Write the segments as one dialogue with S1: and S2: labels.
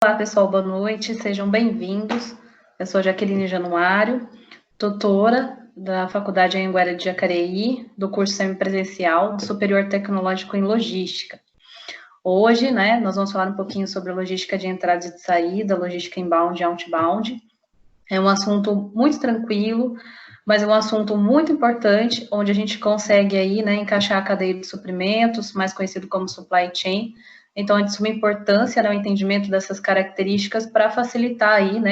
S1: Olá, pessoal, boa noite, sejam bem-vindos. Eu sou Jaqueline Januário, doutora da Faculdade Anhanguera de Jacareí, do curso semipresencial do Superior Tecnológico em Logística. Hoje, nós vamos falar um pouquinho sobre logística de entrada e de saída, logística inbound e outbound. É um assunto muito tranquilo, mas é um assunto muito importante, onde a gente consegue aí, encaixar a cadeia de suprimentos, mais conhecido como supply chain. Então, é de suma importância, o entendimento dessas características para facilitar aí,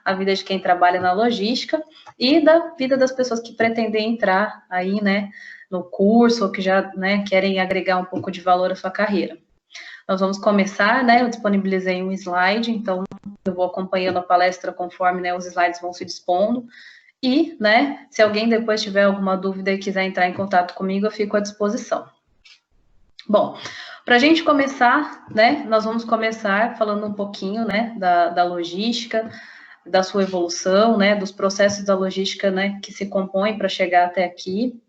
S1: a vida de quem trabalha na logística e da vida das pessoas que pretendem entrar aí, no curso ou que já, querem agregar um pouco de valor à sua carreira. Nós vamos começar, eu disponibilizei um slide, então eu vou acompanhando a palestra conforme, os slides vão se dispondo. E, se alguém depois tiver alguma dúvida e quiser entrar em contato comigo, eu fico à disposição. Bom, para a gente começar, nós vamos começar falando um pouquinho, da logística, da sua evolução, dos processos da logística, que se compõem para chegar até aqui.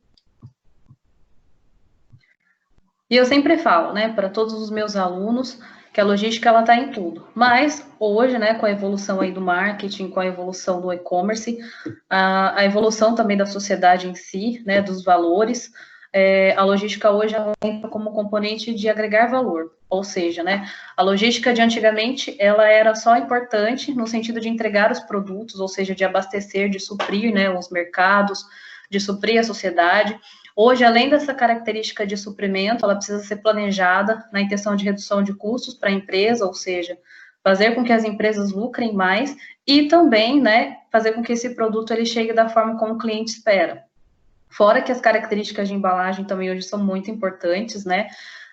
S1: E eu sempre falo, para todos os meus alunos, que a logística, ela está em tudo. Mas, hoje, com a evolução aí do marketing, com a evolução do e-commerce, a evolução também da sociedade em si, dos valores, a logística hoje ela entra como componente de agregar valor. Ou seja, a logística de antigamente, ela era só importante no sentido de entregar os produtos, ou seja, de abastecer, de suprir, os mercados, de suprir a sociedade. Hoje, além dessa característica de suprimento, ela precisa ser planejada na intenção de redução de custos para a empresa, ou seja, fazer com que as empresas lucrem mais e também, fazer com que esse produto ele chegue da forma como o cliente espera. Fora que as características de embalagem também hoje são muito importantes,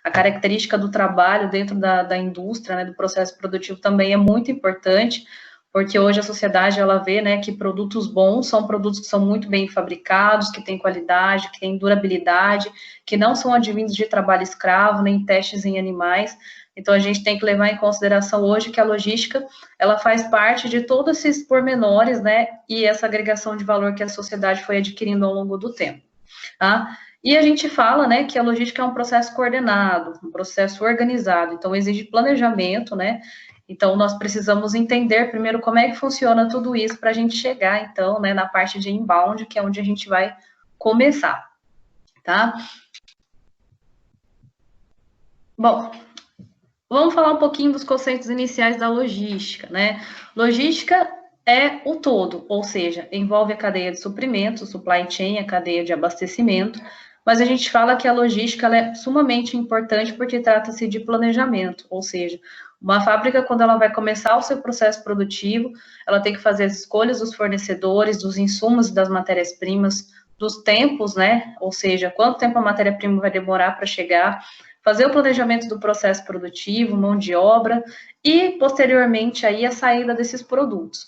S1: A característica do trabalho dentro da indústria, do processo produtivo também é muito importante, porque hoje a sociedade, ela vê, que produtos bons são produtos que são muito bem fabricados, que têm qualidade, que têm durabilidade, que não são advindos de trabalho escravo, nem testes em animais. Então, a gente tem que levar em consideração hoje que a logística, ela faz parte de todos esses pormenores, e essa agregação de valor que a sociedade foi adquirindo ao longo do tempo, tá? E a gente fala, que a logística é um processo coordenado, um processo organizado, então exige planejamento, Então, nós precisamos entender primeiro como é que funciona tudo isso para a gente chegar, então, na parte de inbound, que é onde a gente vai começar, tá? Bom, vamos falar um pouquinho dos conceitos iniciais da logística, Logística é o todo, ou seja, envolve a cadeia de suprimentos, supply chain, a cadeia de abastecimento, mas a gente fala que a logística ela é sumamente importante porque trata-se de planejamento, ou seja, uma fábrica, quando ela vai começar o seu processo produtivo, ela tem que fazer as escolhas dos fornecedores, dos insumos e das matérias-primas, dos tempos, Ou seja, quanto tempo a matéria-prima vai demorar para chegar, fazer o planejamento do processo produtivo, mão de obra e, posteriormente, aí a saída desses produtos.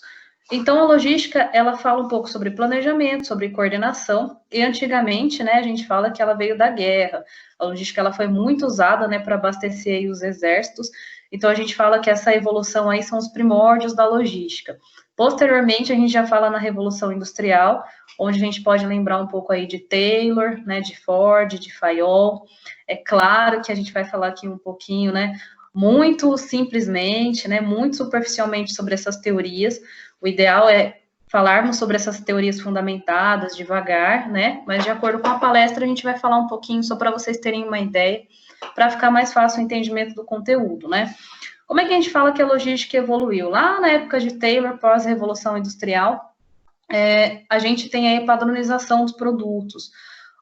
S1: Então, a logística, ela fala um pouco sobre planejamento, sobre coordenação, e antigamente, a gente fala que ela veio da guerra. A logística, ela foi muito usada, para abastecer aí os exércitos, então a gente fala que essa evolução aí são os primórdios da logística. Posteriormente, a gente já fala na Revolução Industrial, onde a gente pode lembrar um pouco aí de Taylor, de Ford, de Fayol. É claro que a gente vai falar aqui um pouquinho, muito simplesmente, muito superficialmente sobre essas teorias. O ideal é falarmos sobre essas teorias fundamentadas, devagar, Mas de acordo com a palestra, a gente vai falar um pouquinho só para vocês terem uma ideia, para ficar mais fácil o entendimento do conteúdo, Como é que a gente fala que a logística evoluiu? Lá na época de Taylor, pós-revolução industrial, a gente tem aí a padronização dos produtos,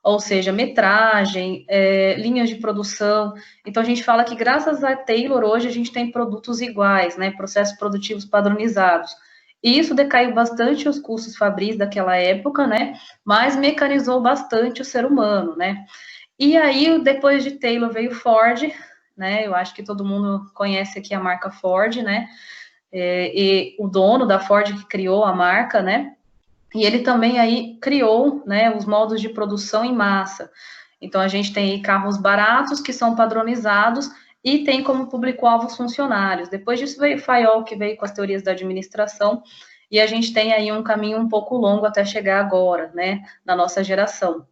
S1: ou seja, metragem, linhas de produção. Então, a gente fala que graças a Taylor, hoje a gente tem produtos iguais, processos produtivos padronizados. E isso decaiu bastante os custos fabris daquela época, mas mecanizou bastante o ser humano, E aí, depois de Taylor, veio Ford, Eu acho que todo mundo conhece aqui a marca Ford, E o dono da Ford que criou a marca, E ele também aí criou, os modos de produção em massa. Então, a gente tem aí carros baratos que são padronizados e tem como público-alvo os funcionários. Depois disso veio o Fayol, que veio com as teorias da administração, e a gente tem aí um caminho um pouco longo até chegar agora, na nossa geração.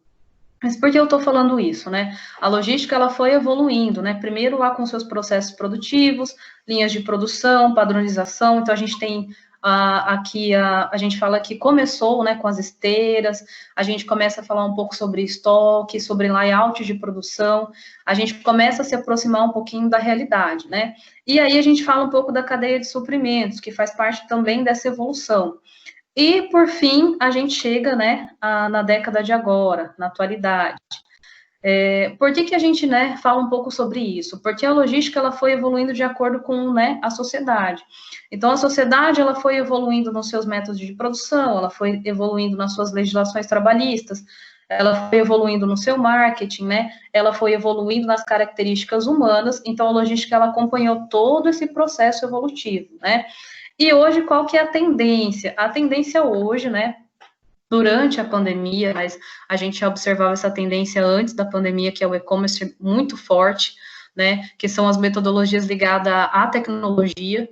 S1: Mas por que eu estou falando isso, né? A logística, ela foi evoluindo, né? Primeiro lá com seus processos produtivos, linhas de produção, padronização. Então, a gente tem a gente fala que começou, né, com as esteiras, a gente começa a falar um pouco sobre estoque, sobre layout de produção, a gente começa a se aproximar um pouquinho da realidade, né? E aí a gente fala um pouco da cadeia de suprimentos, que faz parte também dessa evolução. E, por fim, a gente chega, né, na década de agora, na atualidade. Por que a gente, né, fala um pouco sobre isso? Porque a logística, ela foi evoluindo de acordo com, né, a sociedade. Então, a sociedade, ela foi evoluindo nos seus métodos de produção, ela foi evoluindo nas suas legislações trabalhistas, ela foi evoluindo no seu marketing, né, ela foi evoluindo nas características humanas, então a logística, ela acompanhou todo esse processo evolutivo, né. E hoje, qual que é a tendência? A tendência hoje, né, durante a pandemia, mas a gente já observava essa tendência antes da pandemia, que é o e-commerce muito forte, né, que são as metodologias ligadas à tecnologia.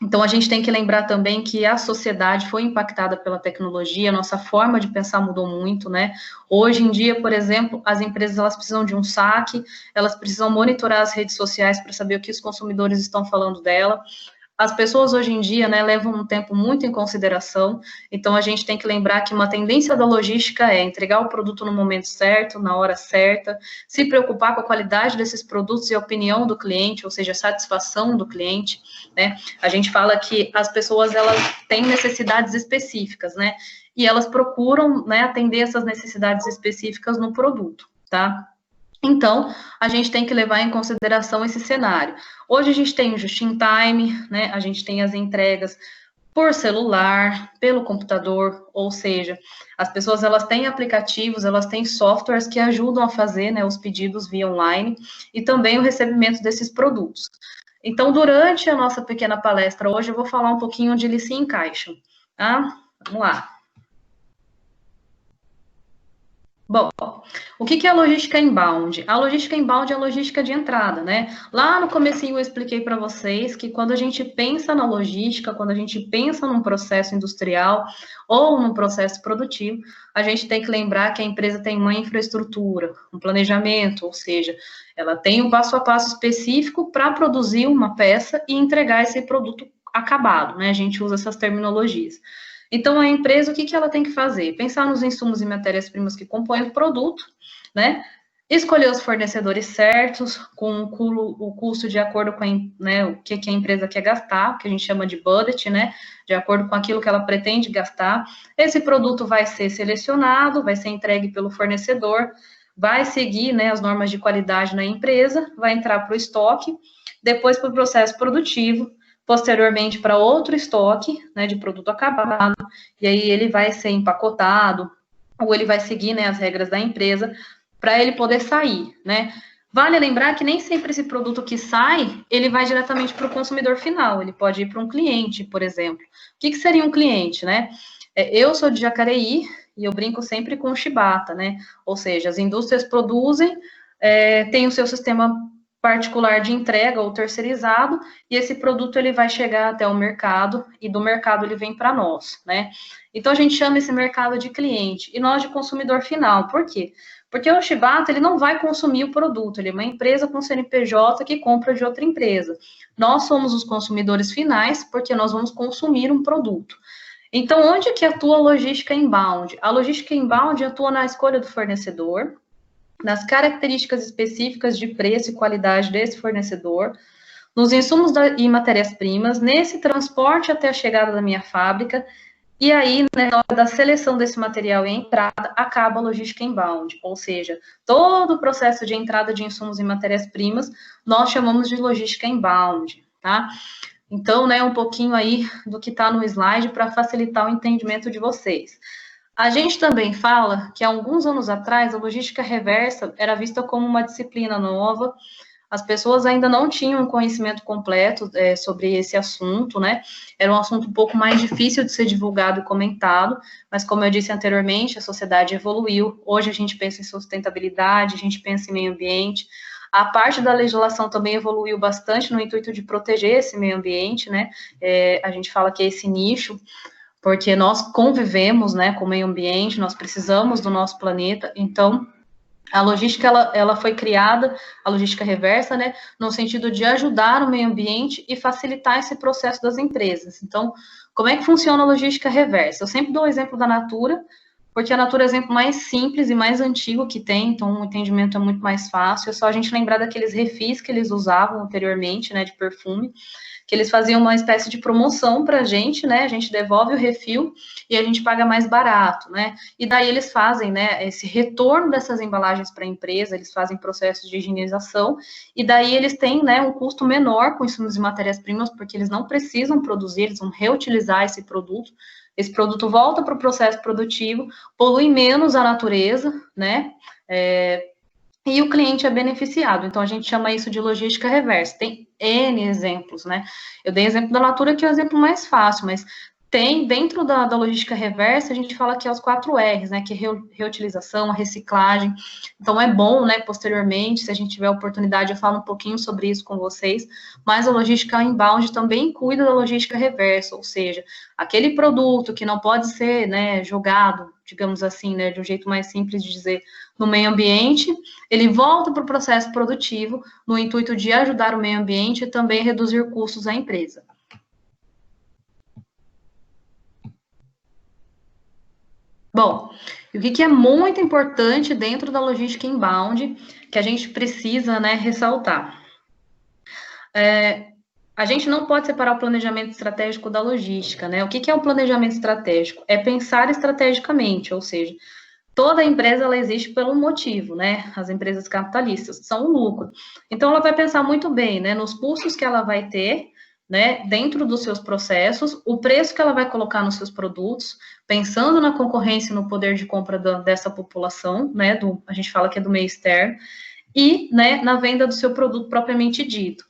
S1: Então, a gente tem que lembrar também que a sociedade foi impactada pela tecnologia, a nossa forma de pensar mudou muito, né? Hoje em dia, por exemplo, as empresas, elas precisam de um saque, elas precisam monitorar as redes sociais para saber o que os consumidores estão falando dela. As pessoas hoje em dia, né, levam um tempo muito em consideração, então a gente tem que lembrar que uma tendência da logística é entregar o produto no momento certo, na hora certa, se preocupar com a qualidade desses produtos e a opinião do cliente, ou seja, a satisfação do cliente, né? A gente fala que as pessoas, elas têm necessidades específicas, né? E elas procuram, né, atender essas necessidades específicas no produto, tá? Então, a gente tem que levar em consideração esse cenário. Hoje a gente tem o just in time, né? A gente tem as entregas por celular, pelo computador, ou seja, as pessoas, elas têm aplicativos, elas têm softwares que ajudam a fazer, né, os pedidos via online e também o recebimento desses produtos. Então, durante a nossa pequena palestra hoje, eu vou falar um pouquinho onde eles se encaixam, tá? Vamos lá. Bom, o que é a logística inbound? A logística inbound é a logística de entrada, né? Lá no comecinho eu expliquei para vocês que quando a gente pensa na logística, quando a gente pensa num processo industrial ou num processo produtivo, a gente tem que lembrar que a empresa tem uma infraestrutura, um planejamento, ou seja, ela tem um passo a passo específico para produzir uma peça e entregar esse produto acabado, né? A gente usa essas terminologias. Então, a empresa, o que ela tem que fazer? Pensar nos insumos e matérias-primas que compõem o produto, né? Escolher os fornecedores certos, com o custo de acordo com né, o que a empresa quer gastar, que a gente chama de budget, né? De acordo com aquilo que ela pretende gastar. Esse produto vai ser selecionado, vai ser entregue pelo fornecedor, vai seguir, né, as normas de qualidade na empresa, vai entrar para o estoque, depois para o processo produtivo, posteriormente para outro estoque, né, de produto acabado, e aí ele vai ser empacotado, ou ele vai seguir, né, as regras da empresa, para ele poder sair, né. Vale lembrar que nem sempre esse produto que sai, ele vai diretamente para o consumidor final, ele pode ir para um cliente, por exemplo. O que seria um cliente, né? Eu sou de Jacareí, e eu brinco sempre com o Chibata, né? Ou seja, as indústrias produzem, tem o seu sistema particular de entrega ou terceirizado, e esse produto ele vai chegar até o mercado, e do mercado ele vem para nós, né? Então, a gente chama esse mercado de cliente, e nós de consumidor final. Por quê? Porque o Chibata, ele não vai consumir o produto, ele é uma empresa com CNPJ que compra de outra empresa. Nós somos os consumidores finais, porque nós vamos consumir um produto. Então, onde que atua a logística inbound? A logística inbound atua na escolha do fornecedor, nas características específicas de preço e qualidade desse fornecedor, nos insumos e matérias-primas, nesse transporte até a chegada da minha fábrica, e aí, né, na hora da seleção desse material e entrada, acaba a logística inbound, ou seja, todo o processo de entrada de insumos e matérias-primas, nós chamamos de logística inbound, tá? Então, né, um pouquinho aí do que está no slide para facilitar o entendimento de vocês. A gente também fala que há alguns anos atrás a logística reversa era vista como uma disciplina nova, as pessoas ainda não tinham um conhecimento completo sobre esse assunto, né? Era um assunto um pouco mais difícil de ser divulgado e comentado, mas como eu disse anteriormente, a sociedade evoluiu, hoje a gente pensa em sustentabilidade, a gente pensa em meio ambiente, a parte da legislação também evoluiu bastante no intuito de proteger esse meio ambiente, né? A gente fala que é esse nicho, porque nós convivemos, né, com o meio ambiente, nós precisamos do nosso planeta, então A logística, ela foi criada, a logística reversa, né, no sentido de ajudar o meio ambiente e facilitar esse processo das empresas. Então, como é que funciona a logística reversa? Eu sempre dou o exemplo da Natura, porque a Natura é o exemplo mais simples e mais antigo que tem, então o entendimento é muito mais fácil. É só a gente lembrar daqueles refis que eles usavam anteriormente, né, de perfume, que eles faziam uma espécie de promoção para a gente, né? A gente devolve o refil e a gente paga mais barato, né? E daí eles fazem, né, esse retorno dessas embalagens para a empresa, eles fazem processos de higienização, e daí eles têm, né, um custo menor com insumos e matérias-primas, porque eles não precisam produzir, eles vão reutilizar esse produto. Esse produto volta para o processo produtivo, polui menos a natureza, né? E o cliente é beneficiado. Então, a gente chama isso de logística reversa. Tem N exemplos, né? Eu dei exemplo da Natura, que é o exemplo mais fácil, mas tem, dentro da logística reversa, a gente fala que é os 4 R's, né? Que é reutilização, a reciclagem. Então, é bom, né? Posteriormente, se a gente tiver oportunidade, eu falo um pouquinho sobre isso com vocês, mas a logística inbound também cuida da logística reversa, ou seja, aquele produto que não pode ser, né, jogado, digamos assim, né, de um jeito mais simples de dizer, no meio ambiente, ele volta para o processo produtivo no intuito de ajudar o meio ambiente e também reduzir custos à empresa. Bom, e o que é muito importante dentro da logística inbound, que a gente precisa, né, ressaltar? A gente não pode separar o planejamento estratégico da logística, né? O que é o planejamento estratégico? É pensar estrategicamente, ou seja, toda empresa ela existe pelo motivo, né? As empresas capitalistas são o lucro. Então ela vai pensar muito bem, né, nos custos que ela vai ter, né, dentro dos seus processos, o preço que ela vai colocar nos seus produtos, pensando na concorrência e no poder de compra dessa população, né, a gente fala que é do meio externo, e, né, na venda do seu produto propriamente dito.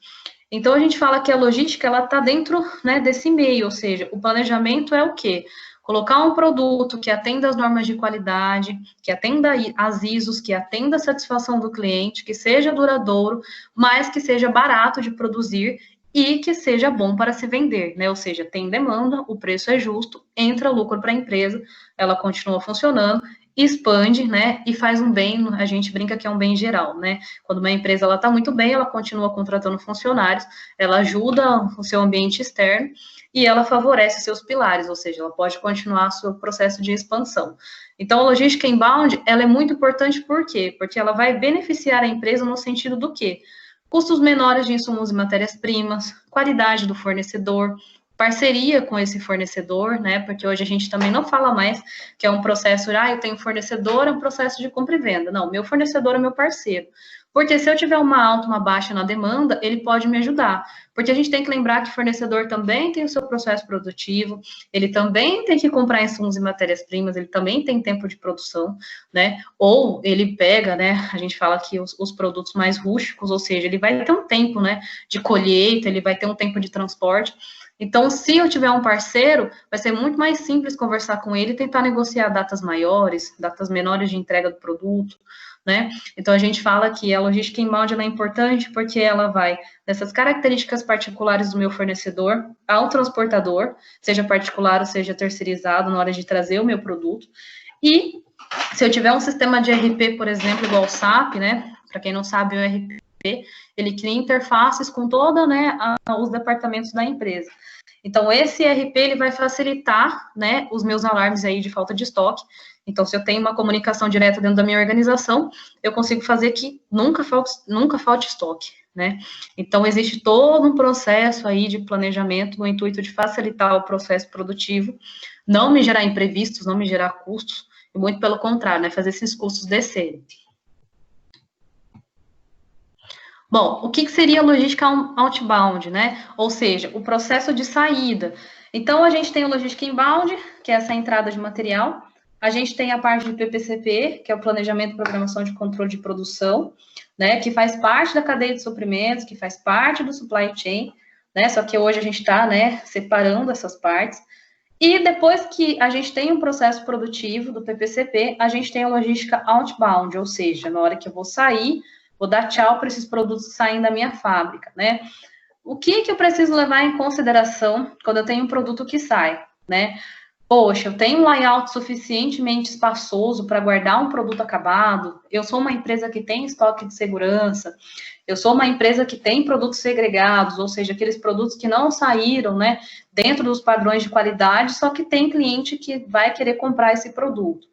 S1: Então a gente fala que a logística ela está dentro, né, desse meio, ou seja, o planejamento é o quê? Colocar um produto que atenda às normas de qualidade, que atenda às ISOs, que atenda a satisfação do cliente, que seja duradouro, mas que seja barato de produzir e que seja bom para se vender, né? Ou seja, tem demanda, o preço é justo, entra lucro para a empresa, ela continua funcionando, expande, né? E faz um bem, a gente brinca que é um bem geral, né? Quando uma empresa ela está muito bem, ela continua contratando funcionários, ela ajuda o seu ambiente externo e ela favorece seus pilares, ou seja, ela pode continuar seu processo de expansão. Então, a logística inbound, ela é muito importante por quê? Porque ela vai beneficiar a empresa no sentido do quê? Custos menores de insumos e matérias-primas, qualidade do fornecedor, parceria com esse fornecedor, né? Porque hoje a gente também não fala mais que é um processo, eu tenho fornecedor, é um processo de compra e venda. Não, meu fornecedor é meu parceiro. Porque se eu tiver uma alta, uma baixa na demanda, ele pode me ajudar. Porque a gente tem que lembrar que o fornecedor também tem o seu processo produtivo, ele também tem que comprar insumos e matérias-primas, ele também tem tempo de produção, né? Ou ele pega, né? A gente fala que os produtos mais rústicos, ou seja, ele vai ter um tempo, né? De colheita, ele vai ter um tempo de transporte. Então, se eu tiver um parceiro, vai ser muito mais simples conversar com ele e tentar negociar datas maiores, datas menores de entrega do produto, né? Então, a gente fala que a logística inbound é importante porque ela vai dessas características particulares do meu fornecedor ao transportador, seja particular ou seja terceirizado, na hora de trazer o meu produto. E se eu tiver um sistema de ERP, por exemplo, igual o SAP, né? Para quem não sabe, o ERP, ele cria interfaces com toda, né, os departamentos da empresa. Então, esse ERP, ele vai facilitar, né, os meus alarmes aí de falta de estoque. Então, se eu tenho uma comunicação direta dentro da minha organização, eu consigo fazer que nunca falte estoque, né? Então, existe todo um processo aí de planejamento no intuito de facilitar o processo produtivo, não me gerar imprevistos, não me gerar custos, e muito pelo contrário, né, fazer esses custos descerem. Bom, o que seria logística outbound, né? Ou seja, o processo de saída. Então, a gente tem a logística inbound, que é essa entrada de material. A gente tem a parte de PPCP, que é o planejamento e programação de controle de produção, né? Que faz parte da cadeia de suprimentos, que faz parte do supply chain, né? Só que hoje a gente está, né, separando essas partes. E depois que a gente tem um processo produtivo do PPCP, a gente tem a logística outbound, ou seja, na hora que eu vou sair, vou dar tchau para esses produtos que saem da minha fábrica, né? O que eu preciso levar em consideração quando eu tenho um produto que sai, né? poxa, eu tenho um layout suficientemente espaçoso para guardar um produto acabado, eu sou uma empresa que tem estoque de segurança, eu sou uma empresa que tem produtos segregados, ou seja, aqueles produtos que não saíram, né, dentro dos padrões de qualidade, só que tem cliente que vai querer comprar esse produto.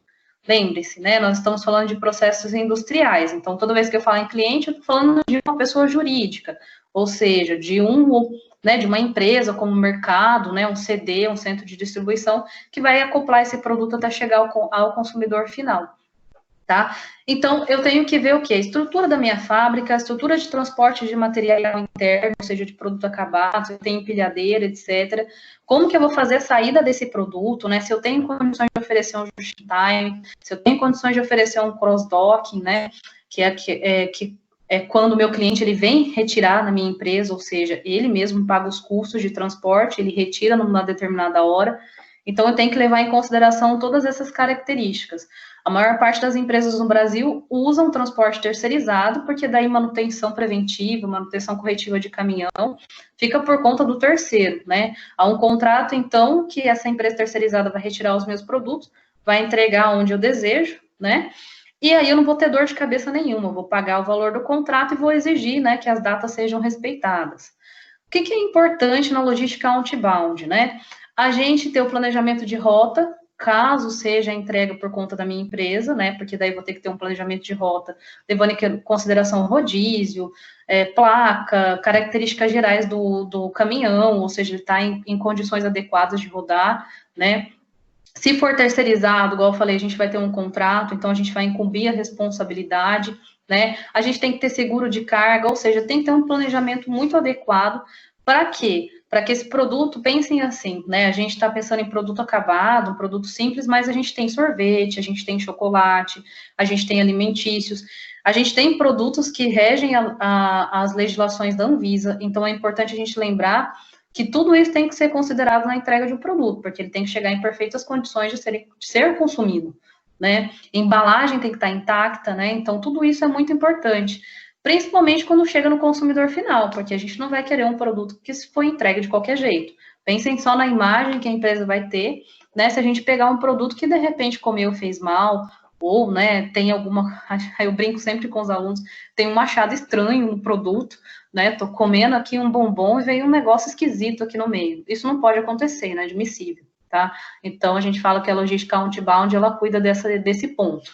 S1: Lembre-se, né, nós estamos falando de processos industriais, então toda vez que eu falo em cliente, eu estou falando de uma pessoa jurídica, ou seja, de uma empresa como mercado, né, um CD, um centro de distribuição, que vai acoplar esse produto até chegar ao consumidor final. Tá? Então, eu tenho que ver o que? A estrutura da minha fábrica, a estrutura de transporte de material interno, ou seja, de produto acabado, se eu tenho empilhadeira, etc. Como que eu vou fazer a saída desse produto, né? Se eu tenho condições de oferecer um just-time, se eu tenho condições de oferecer um cross-docking, né? Que é quando o meu cliente ele vem retirar na minha empresa, ou seja, ele mesmo paga os custos de transporte, ele retira numa determinada hora. Então, eu tenho que levar em consideração todas essas características. A maior parte das empresas no Brasil usam transporte terceirizado, porque daí manutenção preventiva, manutenção corretiva de caminhão, fica por conta do terceiro, né? Há um contrato, então, que essa empresa terceirizada vai retirar os meus produtos, vai entregar onde eu desejo, né? E aí eu não vou ter dor de cabeça nenhuma, eu vou pagar o valor do contrato e vou exigir, né, que as datas sejam respeitadas. O que é importante na logística outbound, né? A gente ter o planejamento de rota, caso seja a entrega por conta da minha empresa, né? Porque daí vou ter que ter um planejamento de rota, levando em consideração rodízio, placa, características gerais do caminhão, ou seja, ele está em condições adequadas de rodar, né? Se for terceirizado, igual eu falei, a gente vai ter um contrato, então a gente vai incumbir a responsabilidade, né? A gente tem que ter seguro de carga, ou seja, tem que ter um planejamento muito adequado. Para quê? Para que esse produto, pensem assim, né? A gente está pensando em produto acabado, um produto simples, mas a gente tem sorvete, a gente tem chocolate, a gente tem alimentícios, a gente tem produtos que regem as legislações da Anvisa, então é importante a gente lembrar que tudo isso tem que ser considerado na entrega de um produto, porque ele tem que chegar em perfeitas condições de ser consumido, né? Embalagem tem que estar intacta, né? Então, tudo isso é muito importante, principalmente quando chega no consumidor final, porque a gente não vai querer um produto que foi entregue de qualquer jeito. Pensem só na imagem que a empresa vai ter, né? Se a gente pegar um produto que de repente comeu, fez mal, ou, né, tem alguma. Eu brinco sempre com os alunos, tem um achado estranho no produto, né? Tô comendo aqui um bombom e veio um negócio esquisito aqui no meio. Isso não pode acontecer, é inadmissível, tá? Então, a gente fala que a logística outbound, ela cuida desse ponto.